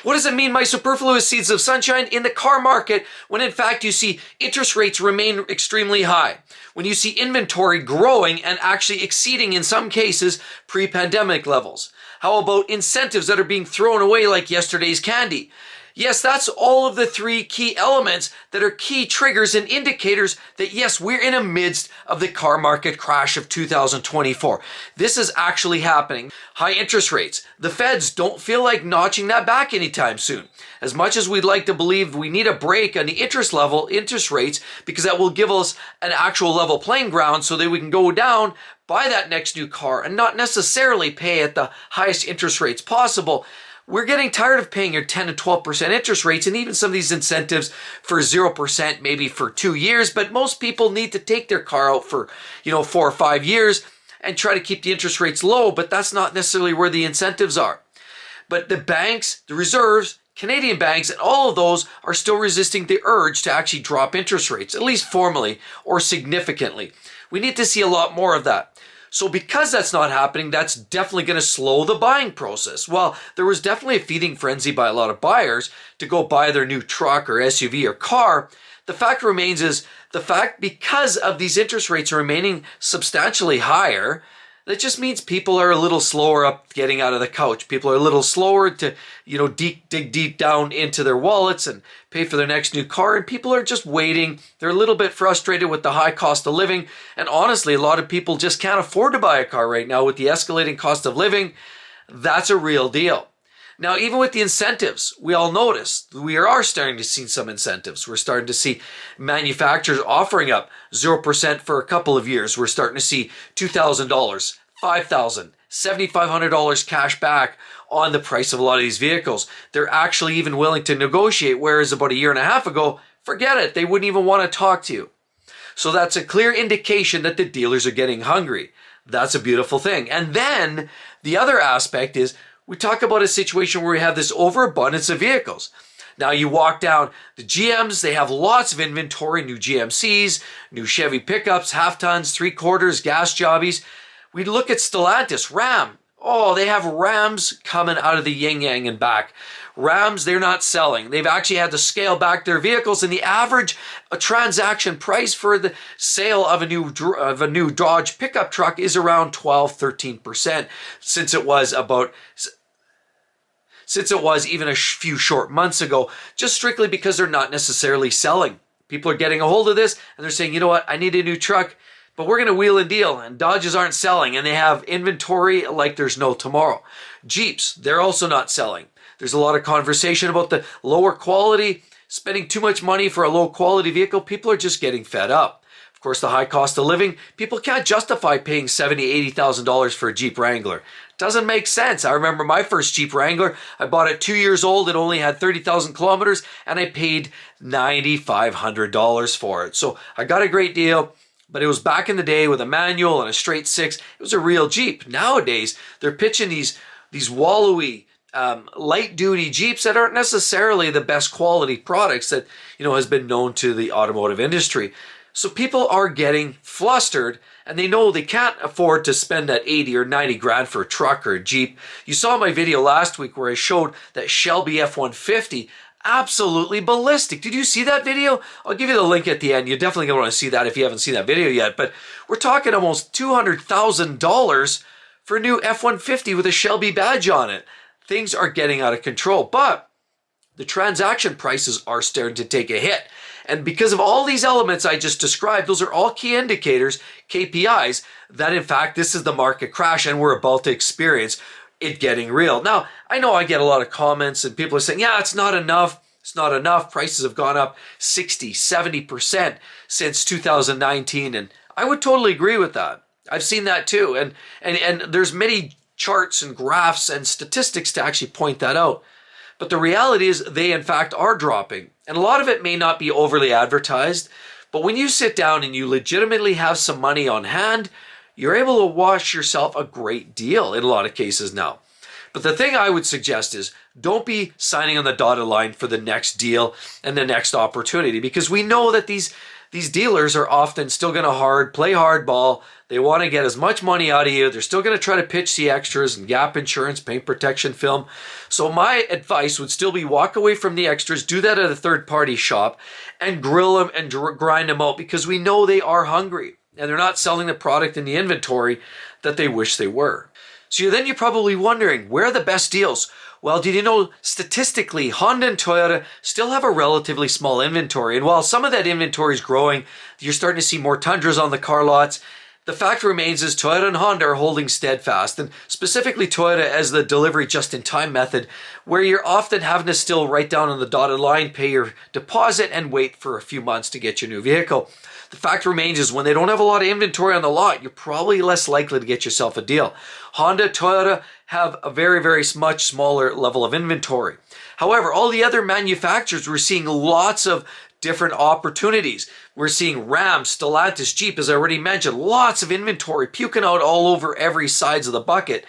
What does it mean by superfluous seeds of sunshine in the car market when in fact you see interest rates remain extremely high? When you see inventory growing and actually exceeding in some cases pre-pandemic levels? How about incentives that are being thrown away like yesterday's candy? Yes, that's all of the three key elements that are key triggers and indicators that yes, we're in the midst of the car market crash of 2024. This is actually happening. High interest rates. The feds don't feel like notching that back anytime soon. As much as we'd like to believe we need a break on the interest rates, because that will give us an actual level playing ground so that we can go down, buy that next new car and not necessarily pay at the highest interest rates possible. We're getting tired of paying your 10 to 12% interest rates and even some of these incentives for 0% maybe for 2 years. But most people need to take their car out for, 4 or 5 years and try to keep the interest rates low. But that's not necessarily where the incentives are. But the banks, the reserves, Canadian banks, and all of those are still resisting the urge to actually drop interest rates, at least formally or significantly. We need to see a lot more of that. So because that's not happening, that's definitely going to slow the buying process. Well, there was definitely a feeding frenzy by a lot of buyers to go buy their new truck or SUV or car. The fact remains is because of these interest rates remaining substantially higher, that just means people are a little slower up getting out of the couch. People are a little slower to, dig deep down into their wallets and pay for their next new car. And people are just waiting. They're a little bit frustrated with the high cost of living. And honestly, a lot of people just can't afford to buy a car right now with the escalating cost of living. That's a real deal. Now, even with the incentives, we all notice we are starting to see some incentives. We're starting to see manufacturers offering up 0% for a couple of years. We're starting to see $2,000, $5,000, $7,500 cash back on the price of a lot of these vehicles. They're actually even willing to negotiate, whereas about a year and a half ago, forget it, they wouldn't even want to talk to you. So that's a clear indication that the dealers are getting hungry. That's a beautiful thing. And then the other aspect is we talk about a situation where we have this overabundance of vehicles. Now you walk down the GMs, they have lots of inventory, new GMCs, new Chevy pickups, half tons, 3/4, gas jobbies. We look at Stellantis, Ram. Oh, they have Rams coming out of the yin-yang and back. Rams, they're not selling. They've actually had to scale back their vehicles, and the average transaction price for the sale of a new Dodge pickup truck is around 12-13%, since it was even a few short months ago, just strictly because they're not necessarily selling. People are getting a hold of this, and they're saying, you know what, I need a new truck, but we're going to wheel and deal, and Dodges aren't selling, and they have inventory like there's no tomorrow. Jeeps, they're also not selling. There's a lot of conversation about the lower quality, spending too much money for a low quality vehicle. People are just getting fed up. Of course, the high cost of living, people can't justify paying $70,000, $80,000 for a Jeep Wrangler. Doesn't make sense. I remember my first Jeep Wrangler. I bought it 2 years old. It only had 30,000 kilometers, and I paid $9,500 for it. So I got a great deal, but it was back in the day with a manual and a straight six. It was a real Jeep. Nowadays, they're pitching these wallowy, light-duty Jeeps that aren't necessarily the best quality products that has been known to the automotive industry. So people are getting flustered, and they know they can't afford to spend that 80 or 90 grand for a truck or a Jeep. You saw my video last week where I showed that Shelby F-150, absolutely ballistic. Did you see that video? I'll give you the link at the end. You're definitely going to want to see that if you haven't seen that video yet. But we're talking almost $200,000 for a new F-150 with a Shelby badge on it. Things are getting out of control, but the transaction prices are starting to take a hit. And because of all these elements I just described, those are all key indicators, KPIs, that in fact this is the market crash and we're about to experience it getting real. Now, I know I get a lot of comments and people are saying, yeah, it's not enough. It's not enough. Prices have gone up 60, 70% since 2019. And I would totally agree with that. I've seen that too. And there's many charts and graphs and statistics to actually point that out. But the reality is they in fact are dropping. And a lot of it may not be overly advertised, but when you sit down and you legitimately have some money on hand, you're able to wash yourself a great deal in a lot of cases now. But the thing I would suggest is don't be signing on the dotted line for the next deal and the next opportunity, because we know that these these dealers are often still going to play hardball. They want to get as much money out of you. They're still going to try to pitch the extras and gap insurance, paint protection film. So my advice would still be walk away from the extras, do that at a third-party shop, and grill them and grind them out, because we know they are hungry and they're not selling the product in the inventory that they wish they were. So then you're probably wondering, where are the best deals? Well, did you know statistically, Honda and Toyota still have a relatively small inventory. And while some of that inventory is growing, you're starting to see more Tundras on the car lots. The fact remains is Toyota and Honda are holding steadfast, and specifically Toyota as the delivery just-in-time method, where you're often having to still write down on the dotted line, pay your deposit, and wait for a few months to get your new vehicle. The fact remains is when they don't have a lot of inventory on the lot, you're probably less likely to get yourself a deal. Honda, Toyota have a very, very much smaller level of inventory. However, all the other manufacturers, we're seeing lots of different opportunities. We're seeing Ram, Stellantis, Jeep, as I already mentioned, lots of inventory puking out all over every sides of the bucket.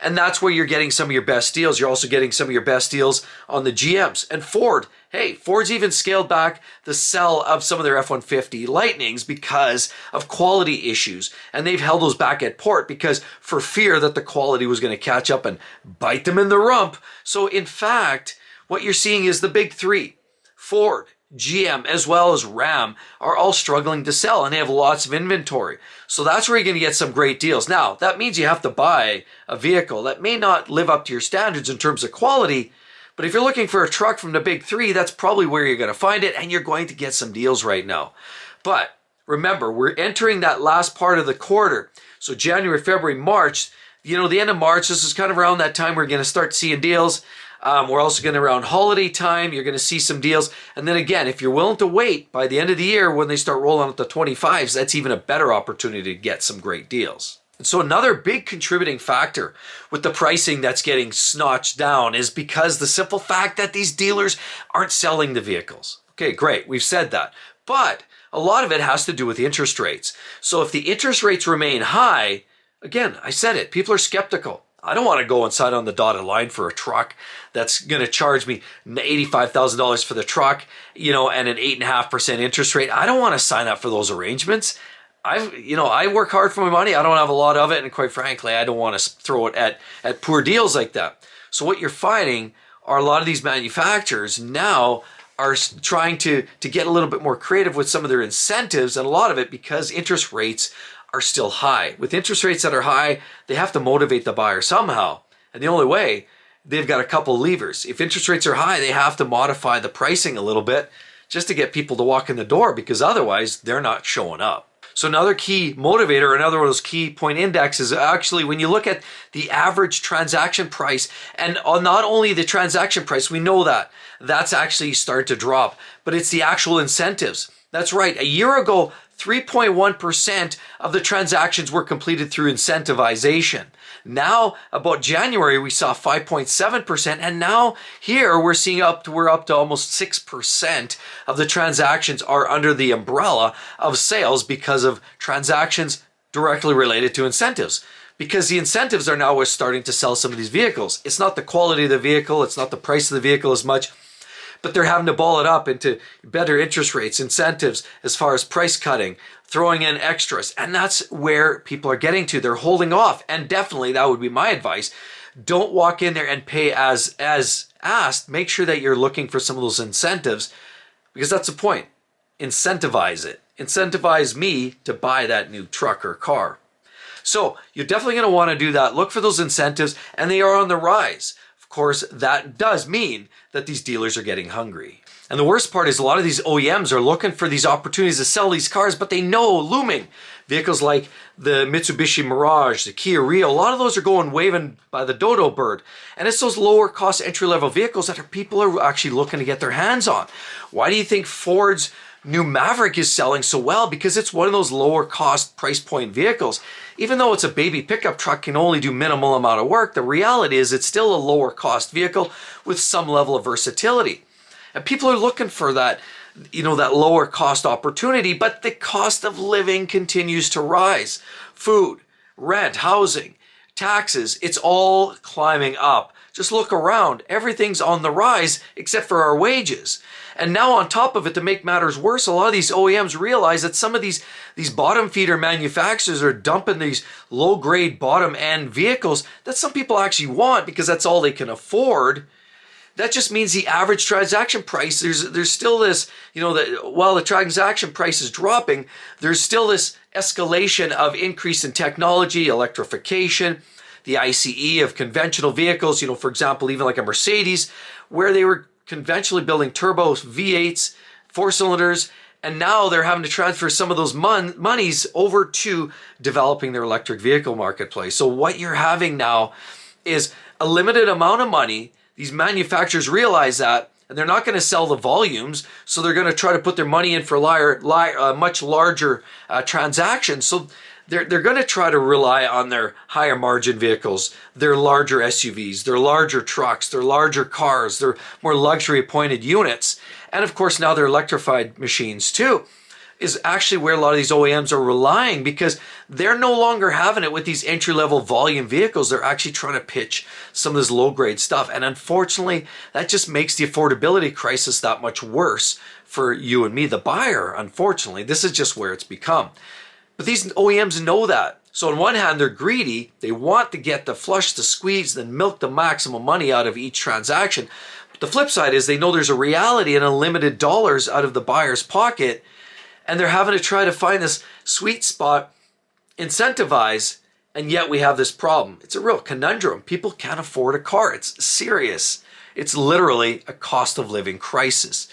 And that's where you're getting some of your best deals. You're also getting some of your best deals on the GMs. And Ford, hey, Ford's even scaled back the sell of some of their F-150 Lightnings because of quality issues. And they've held those back at port because for fear that the quality was going to catch up and bite them in the rump. So in fact, what you're seeing is the big three, Ford, GM, as well as Ram, are all struggling to sell, and they have lots of inventory. So that's where you're going to get some great deals. Now, that means you have to buy a vehicle that may not live up to your standards in terms of quality, but if you're looking for a truck from the big three, that's probably where you're going to find it, and you're going to get some deals right now. But remember, we're entering that last part of the quarter. So January, February, March, the end of March, this is kind of around that time we're going to start seeing deals. We're also going to around holiday time, you're going to see some deals. And then again, if you're willing to wait by the end of the year when they start rolling out the 25s, that's even a better opportunity to get some great deals. And so another big contributing factor with the pricing that's getting snotched down is because the simple fact that these dealers aren't selling the vehicles. Okay, great, we've said that. But a lot of it has to do with the interest rates. So if the interest rates remain high, again, I said it, people are skeptical. I don't want to go inside on the dotted line for a truck that's going to charge me $85,000 for the truck, and an 8.5% interest rate. I don't want to sign up for those arrangements. I work hard for my money. I don't have a lot of it, and quite frankly, I don't want to throw it at poor deals like that. So what you're finding are a lot of these manufacturers now are trying to get a little bit more creative with some of their incentives, and a lot of it because interest rates are still high. With interest rates that are high, they have to motivate the buyer somehow. And the only way, they've got a couple levers. If interest rates are high, they have to modify the pricing a little bit just to get people to walk in the door, because otherwise they're not showing up. So another key motivator, another one of those key point indexes, actually when you look at the average transaction price, and not only the transaction price, we know that's actually starting to drop, but it's the actual incentives. That's right. A year ago, 3.1% of the transactions were completed through incentivization. Now, about January, we saw 5.7%, and now here we're up to almost 6% of the transactions are under the umbrella of sales because of transactions directly related to incentives. Because the incentives are now starting to sell some of these vehicles. It's not the quality of the vehicle, it's not the price of the vehicle as much, but they're having to ball it up into better interest rates, incentives as far as price cutting, throwing in extras. And that's where people are getting to. They're holding off. And definitely that would be my advice. Don't walk in there and pay as asked. Make sure that you're looking for some of those incentives, because that's the point. Incentivize it. Incentivize me to buy that new truck or car. So you're definitely going to want to do that. Look for those incentives, and they are on the rise. Of course, that does mean that these dealers are getting hungry. And the worst part is a lot of these OEMs are looking for these opportunities to sell these cars, but they know looming. Vehicles like the Mitsubishi Mirage, the Kia Rio, a lot of those are waving by the dodo bird. And it's those lower cost entry-level vehicles that people are actually looking to get their hands on. Why do you think Ford's new Maverick is selling so well? Because it's one of those lower cost price point vehicles. Even though it's a baby pickup truck, can only do minimal amount of work, the reality is it's still a lower cost vehicle with some level of versatility. And people are looking for that, that lower cost opportunity, but the cost of living continues to rise. Food, rent, housing, taxes, it's all climbing up. Just look around. Everything's on the rise except for our wages. And now on top of it, to make matters worse, a lot of these OEMs realize that some of these bottom feeder manufacturers are dumping these low-grade bottom-end vehicles that some people actually want because that's all they can afford. That just means the average transaction price, there's still this, that while the transaction price is dropping, there's still this escalation of increase in technology, electrification, the ICE of conventional vehicles, for example, even like a Mercedes, where they were conventionally building turbo V8s, 4-cylinders, and now they're having to transfer some of those monies over to developing their electric vehicle marketplace. So what you're having now is a limited amount of money. These manufacturers realize that, and they're not going to sell the volumes, so they're going to try to put their money in for much larger transactions. So they're going to try to rely on their higher margin vehicles, their larger SUVs, their larger trucks, their larger cars, their more luxury appointed units, and of course now their electrified machines too, is actually where a lot of these OEMs are relying, because they're no longer having it with these entry-level volume vehicles. They're actually trying to pitch some of this low-grade stuff. And unfortunately, that just makes the affordability crisis that much worse for you and me, the buyer. Unfortunately, this is just where it's become. But these OEMs know that. So on one hand, they're greedy. They want to get the flush, the squeeze, then milk the maximum money out of each transaction. But the flip side is they know there's a reality and unlimited dollars out of the buyer's pocket, and they're having to try to find this sweet spot, incentivize, and yet we have this problem. It's a real conundrum. People can't afford a car. It's serious. It's literally a cost of living crisis.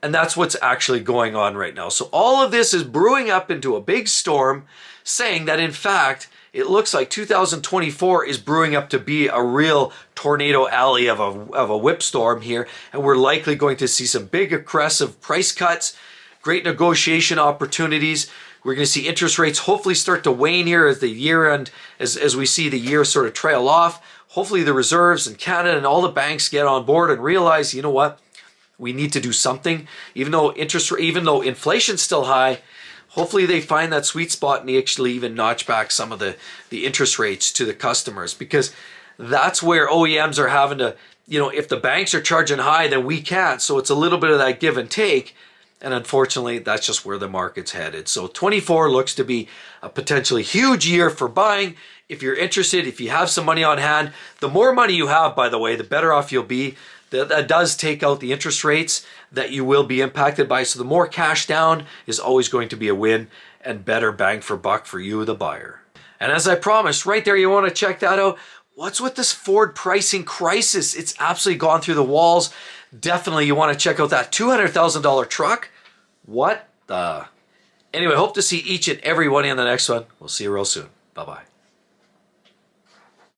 And that's what's actually going on right now. So all of this is brewing up into a big storm, saying that in fact, it looks like 2024 is brewing up to be a real tornado alley of a whip storm here. And we're likely going to see some big aggressive price cuts, great negotiation opportunities. We're going to see interest rates hopefully start to wane here as the year end, as we see the year sort of trail off. Hopefully the reserves in Canada and all the banks get on board and realize, you know what, we need to do something. Even though inflation's still high, hopefully they find that sweet spot and they actually even notch back some of the interest rates to the customers, because that's where OEMs are having to, if the banks are charging high, then we can't. So it's a little bit of that give and take. And unfortunately, that's just where the market's headed. So 24 looks to be a potentially huge year for buying. If you're interested, if you have some money on hand, the more money you have, by the way, the better off you'll be. That does take out the interest rates that you will be impacted by. So the more cash down is always going to be a win and better bang for buck for you, the buyer. And as I promised, right there, you want to check that out. What's with this Ford pricing crisis? It's absolutely gone through the walls. Definitely you want to check out that $200,000 truck. What the? Anyway, hope to see each and every one in the next one. We'll see you real soon. Bye-bye.